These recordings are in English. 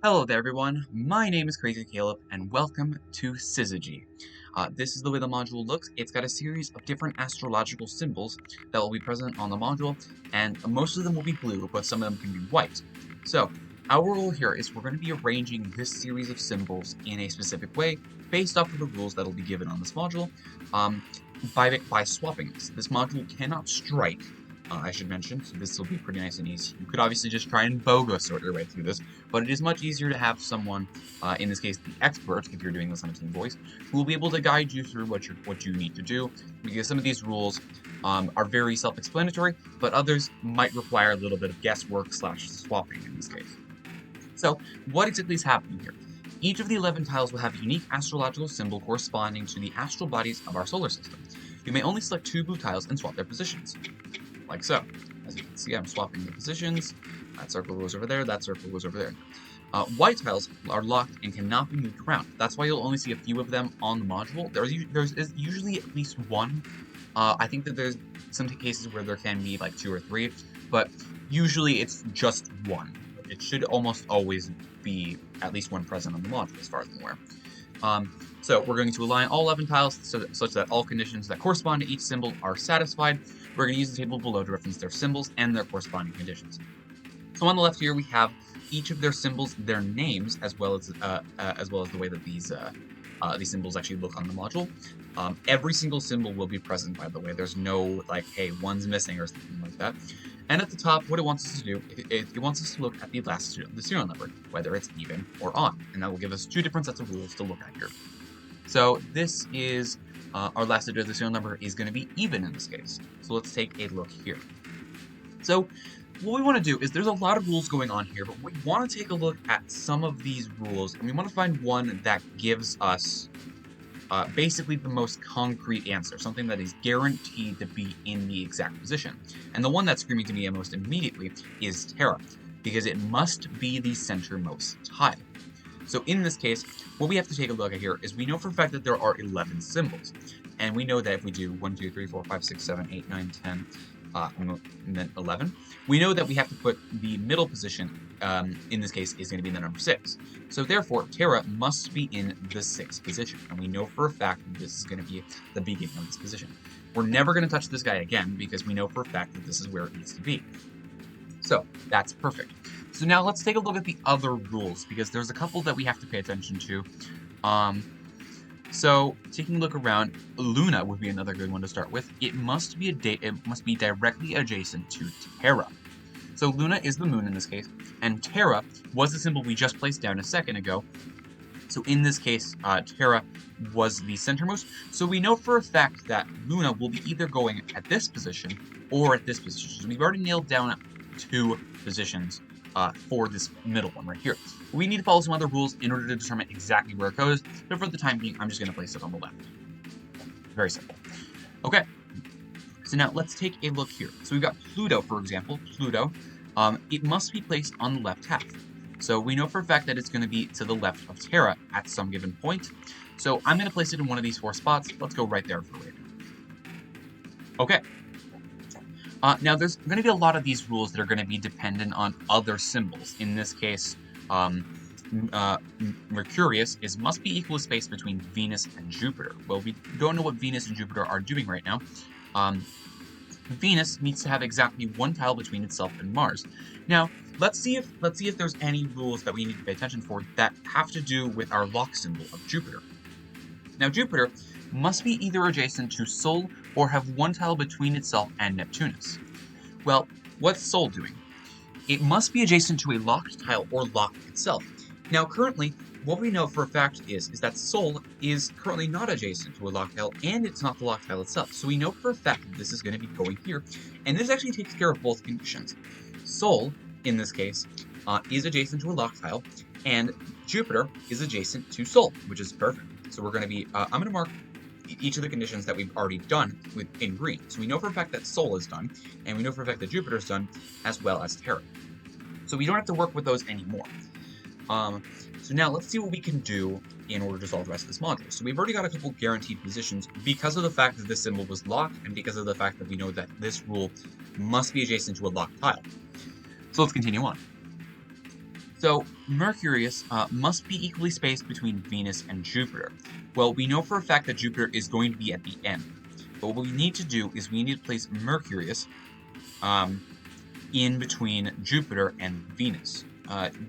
Hello there everyone, my name is Crazy Caleb and welcome to Syzygy. This is the way the module looks. It's got a series of different astrological symbols that will be present on the module, and most of them will be blue, but some of them can be white. So, our rule here is we're going to be arranging this series of symbols in a specific way based off of the rules that will be given on this module by swapping this. This module cannot strike. I should mention, so this will be pretty nice and easy. You could obviously just try and BOGO sort your way through this, but it is much easier to have someone, in this case the expert, if you're doing this on a team voice, who will be able to guide you through what you need to do, because some of these rules are very self-explanatory, but others might require a little bit of guesswork / swapping in this case. So, what exactly is happening here? Each of the 11 tiles will have a unique astrological symbol corresponding to the astral bodies of our solar system. You may only select 2 blue tiles and swap their positions. Like so. As you can see, I'm swapping the positions. That circle goes over there, that circle goes over there. White tiles are locked and cannot be moved around. That's why you'll only see a few of them on the module. There's usually at least one. I think that there's some cases where there can be like 2 or 3, but usually it's just one. It should almost always be at least one present on the module, as far as I'm aware. So we're going to align all 11 tiles such that all conditions that correspond to each symbol are satisfied. We're going to use the table below to reference their symbols and their corresponding conditions. So on the left here we have each of their symbols, their names, as well as the way that these symbols actually look on the module. Every single symbol will be present, by the way. There's no like, hey, one's missing or something like that. And at the top, what it wants us to do, it wants us to look at the serial number, whether it's even or odd, and that will give us 2 different sets of rules to look at here. So this is our last digit of the serial number is going to be even in this case. So let's take a look here. So what we want to do is there's a lot of rules going on here, but we want to take a look at some of these rules, and we want to find one that gives us basically the most concrete answer, something that is guaranteed to be in the exact position. And the one that's screaming to me most immediately is Terra, because it must be the centermost tile. So in this case, what we have to take a look at here is we know for a fact that there are 11 symbols. And we know that if we do 1, 2, 3, 4, 5, 6, 7, 8, 9, 10, and then 11, we know that we have to put the middle position, in this case, is going to be the number 6. So therefore, Terra must be in the 6th position. And we know for a fact that this is going to be the beginning of this position. We're never going to touch this guy again because we know for a fact that this is where it needs to be. So that's perfect. So now let's take a look at the other rules, because there's a couple that we have to pay attention to. So taking a look around, Luna would be another good one to start with. It must be directly adjacent to Terra. So Luna is the moon in this case, and Terra was the symbol we just placed down a second ago. So in this case, Terra was the centermost. So we know for a fact that Luna will be either going at this position or at this position. So we've already nailed down 2 positions for this middle one right here. We need to follow some other rules in order to determine exactly where it goes, but for the time being, I'm just going to place it on the left. Very simple. Okay, so now let's take a look here. So we've got Pluto, for example. Pluto, it must be placed on the left half. So we know for a fact that it's going to be to the left of Terra at some given point. So I'm going to place it in one of these 4 spots. Let's go right there for later. Okay. Now, there's going to be a lot of these rules that are going to be dependent on other symbols. In this case, Mercurius must be equal space between Venus and Jupiter. Well, we don't know what Venus and Jupiter are doing right now. Venus needs to have exactly 1 tile between itself and Mars. Now, let's see if there's any rules that we need to pay attention for that have to do with our lock symbol of Jupiter. Now, Jupiter must be either adjacent to Sol or have 1 tile between itself and Neptunus. Well, what's Sol doing? It must be adjacent to a locked tile or lock itself. Now, currently, what we know for a fact is that Sol is currently not adjacent to a locked tile, and it's not the locked tile itself. So we know for a fact that this is going to be going here, and this actually takes care of both conditions. Sol, in this case, is adjacent to a locked tile, and Jupiter is adjacent to Sol, which is perfect. So we're going to be, I'm going to mark each of the conditions that we've already done in green. So we know for a fact that Sol is done, and we know for a fact that Jupiter is done, as well as Terra. So we don't have to work with those anymore. So now let's see what we can do in order to solve the rest of this module. So we've already got a couple guaranteed positions because of the fact that this symbol was locked, and because of the fact that we know that this rule must be adjacent to a locked tile. So let's continue on. So, Mercurius must be equally spaced between Venus and Jupiter. Well, we know for a fact that Jupiter is going to be at the end. But what we need to do is we need to place Mercurius um, in between Jupiter and Venus.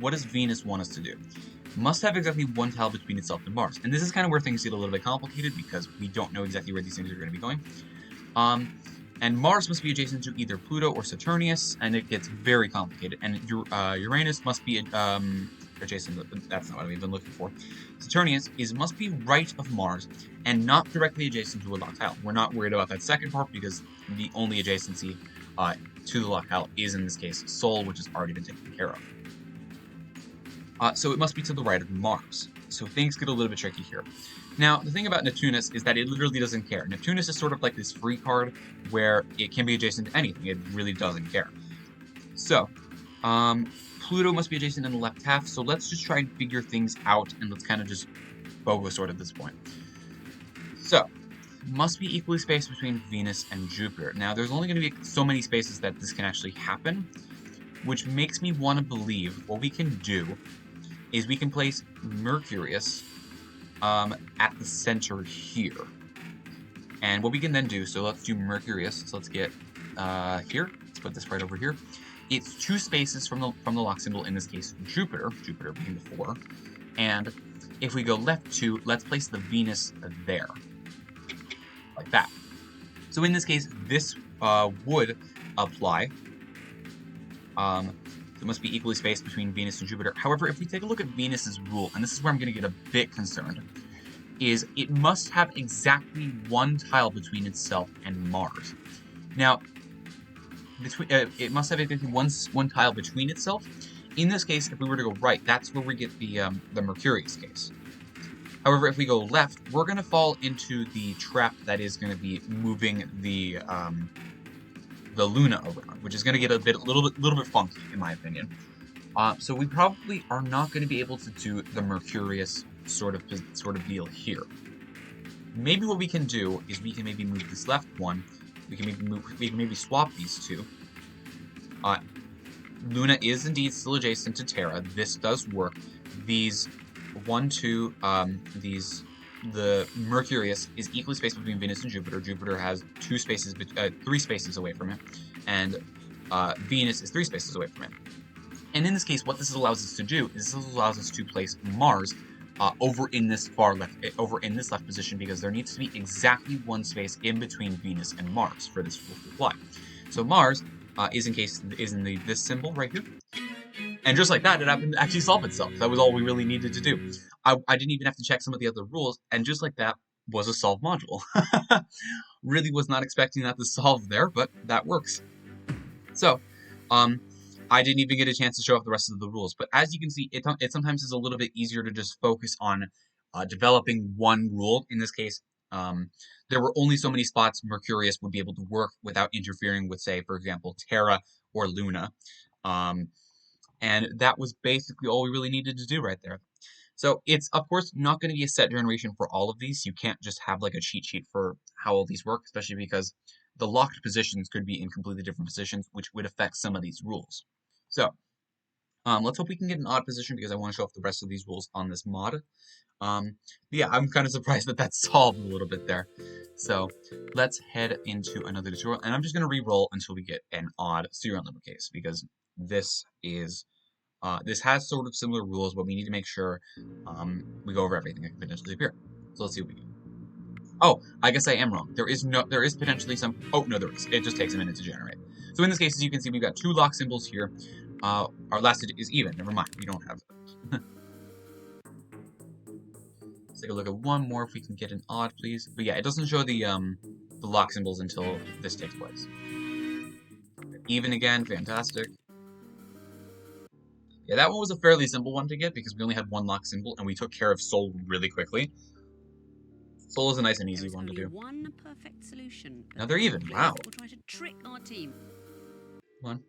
What does Venus want us to do? Must have exactly one tile between itself and Mars. And this is kind of where things get a little bit complicated because we don't know exactly where these things are going to be going. And Mars must be adjacent to either Pluto or Saturnius, and it gets very complicated. And Uranus must be adjacent. That's not what I've been looking for. Saturnius must be right of Mars and not directly adjacent to a locked tile. We're not worried about that second part because the only adjacency to the locked tile is in this case Sol, which has already been taken care of. So it must be to the right of Mars. So things get a little bit tricky here. Now, the thing about Neptunus is that it literally doesn't care. Neptunus is sort of like this free card where it can be adjacent to anything. It really doesn't care. So, Pluto must be adjacent in the left half, so let's just try and figure things out, and let's kind of just focus sort at this point. So, must be equally spaced between Venus and Jupiter. Now, there's only going to be so many spaces that this can actually happen, which makes me want to believe what we can do is we can place Mercurius at the center here. And what we can then do, so let's do Mercurius. So let's get here. Let's put this right over here. It's 2 spaces from the lock symbol, in this case Jupiter being the 4. And if we go left 2, let's place the Venus there. Like that. So in this case, this would apply. It must be equally spaced between Venus and Jupiter. However, if we take a look at Venus's rule, and this is where I'm going to get a bit concerned, is it must have exactly one tile between itself and Mars. Now, it must have exactly one tile between itself. In this case, if we were to go right, that's where we get the Mercurius case. However, if we go left, we're going to fall into the trap that is going to be moving the Luna around, which is going to get a little bit funky, in my opinion. So we probably are not going to be able to do the Mercurius sort of deal here. Maybe what we can do is we can maybe move this left one. We can maybe swap these two. Luna is indeed still adjacent to Terra. This does work. These 1, 2, the Mercurius is equally spaced between Venus and Jupiter. Jupiter has 3 spaces away from it, and Venus is 3 spaces away from it. And in this case, what this allows us to do is this allows us to place Mars over in this left position, because there needs to be exactly 1 space in between Venus and Mars for this rule to apply. So Mars is in this symbol right here. And just like that, it happened to actually solve itself. That was all we really needed to do. I didn't even have to check some of the other rules, and just like that was a solved module. Really was not expecting that to solve there, but that works. So, I didn't even get a chance to show off the rest of the rules, but as you can see, it sometimes is a little bit easier to just focus on developing one rule. In this case, there were only so many spots Mercurius would be able to work without interfering with, say, for example, Terra or Luna. And that was basically all we really needed to do right there. So it's, of course, not going to be a set generation for all of these. You can't just have like a cheat sheet for how all these work, especially because the locked positions could be in completely different positions, which would affect some of these rules. So let's hope we can get an odd position, because I want to show off the rest of these rules on this mod. Yeah, I'm kind of surprised that that's solved a little bit there. So let's head into another tutorial, and I'm just going to re-roll until we get an odd serial number case, because this has sort of similar rules, but we need to make sure we go over everything that can potentially appear. So let's see what we get. Oh, I guess I am wrong. There is potentially some. Oh no, there is. It just takes a minute to generate. So in this case, as you can see, we've got 2 lock symbols here. Our last digit is even. Never mind, we don't have that. Let's take a look at one more if we can get an odd, please. But yeah, it doesn't show the lock symbols until this takes place. Even again, fantastic. Yeah, that one was a fairly simple one to get because we only had 1 lock symbol and we took care of Sol really quickly. Sol is a nice and easy one to do. One perfect solution. Now they're even. Wow. We'll try to trick our team. Come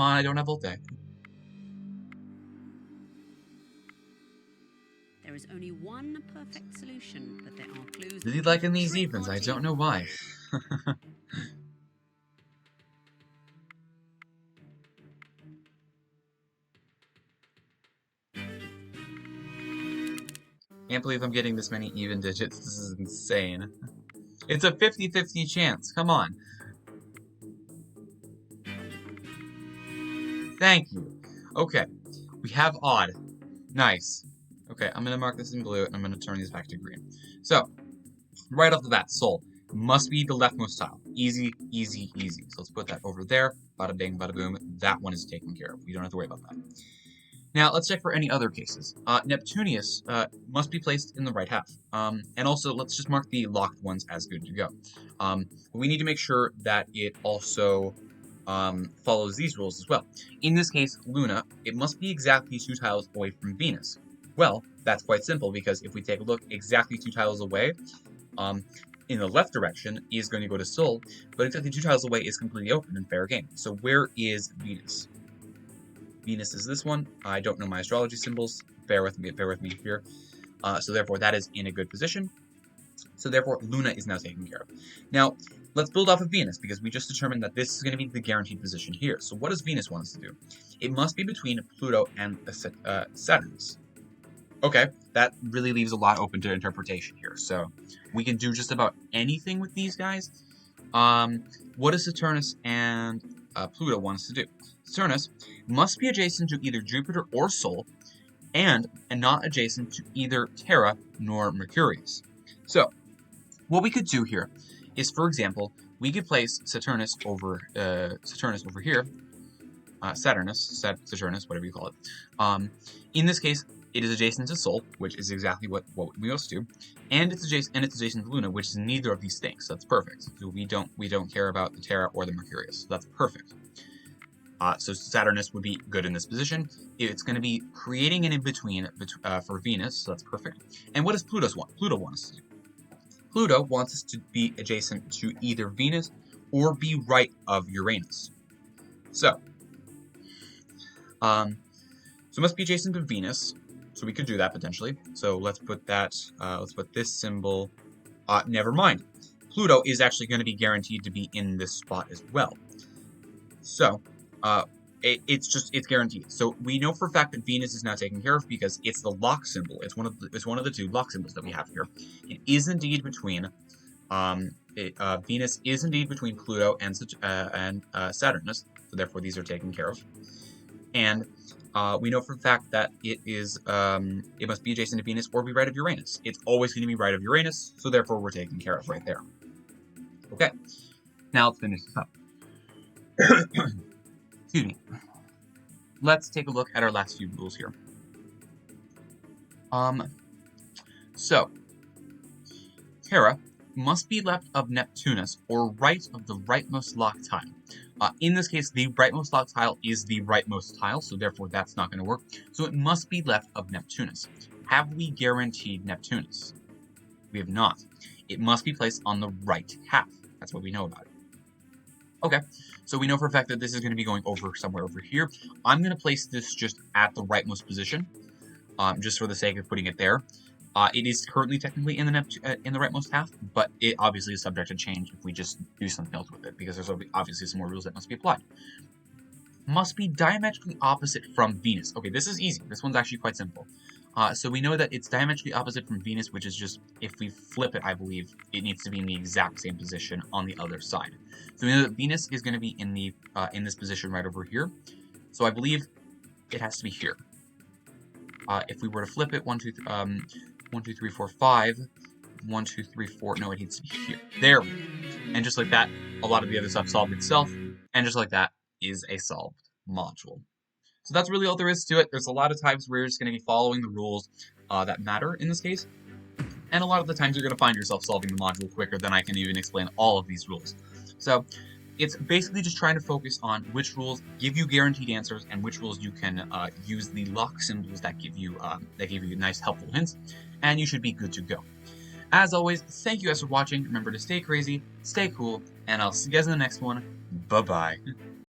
on, I don't have Volte. There is only one perfect solution, but there are clues. Really liking these evens, I don't know why. Can't believe I'm getting this many even digits. This is insane. It's a 50-50 chance. Come on. Thank you. Okay, we have odd. Nice. Okay, I'm gonna mark this in blue, and I'm gonna turn these back to green. So, right off the bat, soul must be the leftmost tile. Easy, easy, easy. So let's put that over there. Bada bing, bada boom. That one is taken care of. We don't have to worry about that. Now, let's check for any other cases. Neptunius must be placed in the right half. And also, let's just mark the locked ones as good to go. We need to make sure that it also follows these rules as well. In this case, Luna, it must be exactly 2 tiles away from Venus. Well, that's quite simple, because if we take a look exactly 2 tiles away, in the left direction is going to go to Sol, but exactly 2 tiles away is completely open and fair game. So where is Venus? Venus is this one. I don't know my astrology symbols. Bear with me here. So therefore, that is in a good position. So therefore, Luna is now taken care of. Now, let's build off of Venus, because we just determined that this is going to be the guaranteed position here. So what does Venus want us to do? It must be between Pluto and Saturnus. Okay, that really leaves a lot open to interpretation here. So we can do just about anything with these guys. What does Saturnus and Pluto want us to do? Saturnus must be adjacent to either Jupiter or Sol, and not adjacent to either Terra nor Mercurius. So, what we could do here is, for example, we could place Saturnus over here, Saturnus, whatever you call it. In this case, it is adjacent to Sol, which is exactly what we must do, and it's adjacent to Luna, which is neither of these things. So that's perfect. So we don't care about the Terra or the Mercurius. So that's perfect. So Saturnus would be good in this position. It's going to be creating an in-between for Venus, so that's perfect. And what does Pluto want? Pluto wants us to do? Pluto wants us to be adjacent to either Venus or be right of Uranus. So it must be adjacent to Venus, so we could do that potentially. So let's put that, let's put this symbol, never mind. Pluto is actually going to be guaranteed to be in this spot as well. So, it's guaranteed. So we know for a fact that Venus is now taken care of because it's the lock symbol. It's one of the 2 lock symbols that we have here. It is indeed between, Venus is indeed between Pluto and Saturnus. So therefore, these are taken care of. And we know for a fact that it must be adjacent to Venus or be right of Uranus. It's always going to be right of Uranus, so therefore we're taken care of right there. Okay, now let's finish this up. Excuse me. Let's take a look at our last few rules here. So, Terra must be left of Neptunus or right of the rightmost locked tile. In this case, the rightmost locked tile is the rightmost tile, so therefore that's not going to work. So it must be left of Neptunus. Have we guaranteed Neptunus? We have not. It must be placed on the right half. That's what we know about it. Okay, so we know for a fact that this is going to be going over somewhere over here. I'm going to place this just at the rightmost position, just for the sake of putting it there. It is currently technically in the rightmost half, but it obviously is subject to change if we just do something else with it, because there's obviously some more rules that must be applied. Must be diametrically opposite from Venus. Okay, this is easy. This one's actually quite simple. So we know that it's diametrically opposite from Venus, which is just, if we flip it, I believe, it needs to be in the exact same position on the other side. So we know that Venus is going to be in this position right over here. So I believe it has to be here. If we were to flip it, 1, 2, 3, 4, 5, 1, 2, 3, 4, no, it needs to be here. There we go. And just like that, a lot of the other stuff solved itself, and just like that is a solved module. So that's really all there is to it. There's a lot of times where you're just going to be following the rules that matter in this case, and a lot of the times you're going to find yourself solving the module quicker than I can even explain all of these rules. So it's basically just trying to focus on which rules give you guaranteed answers and which rules you can use the lock symbols that give you nice helpful hints, and you should be good to go. As always, thank you guys for watching. Remember to stay crazy, stay cool, and I'll see you guys in the next one. Bye-bye.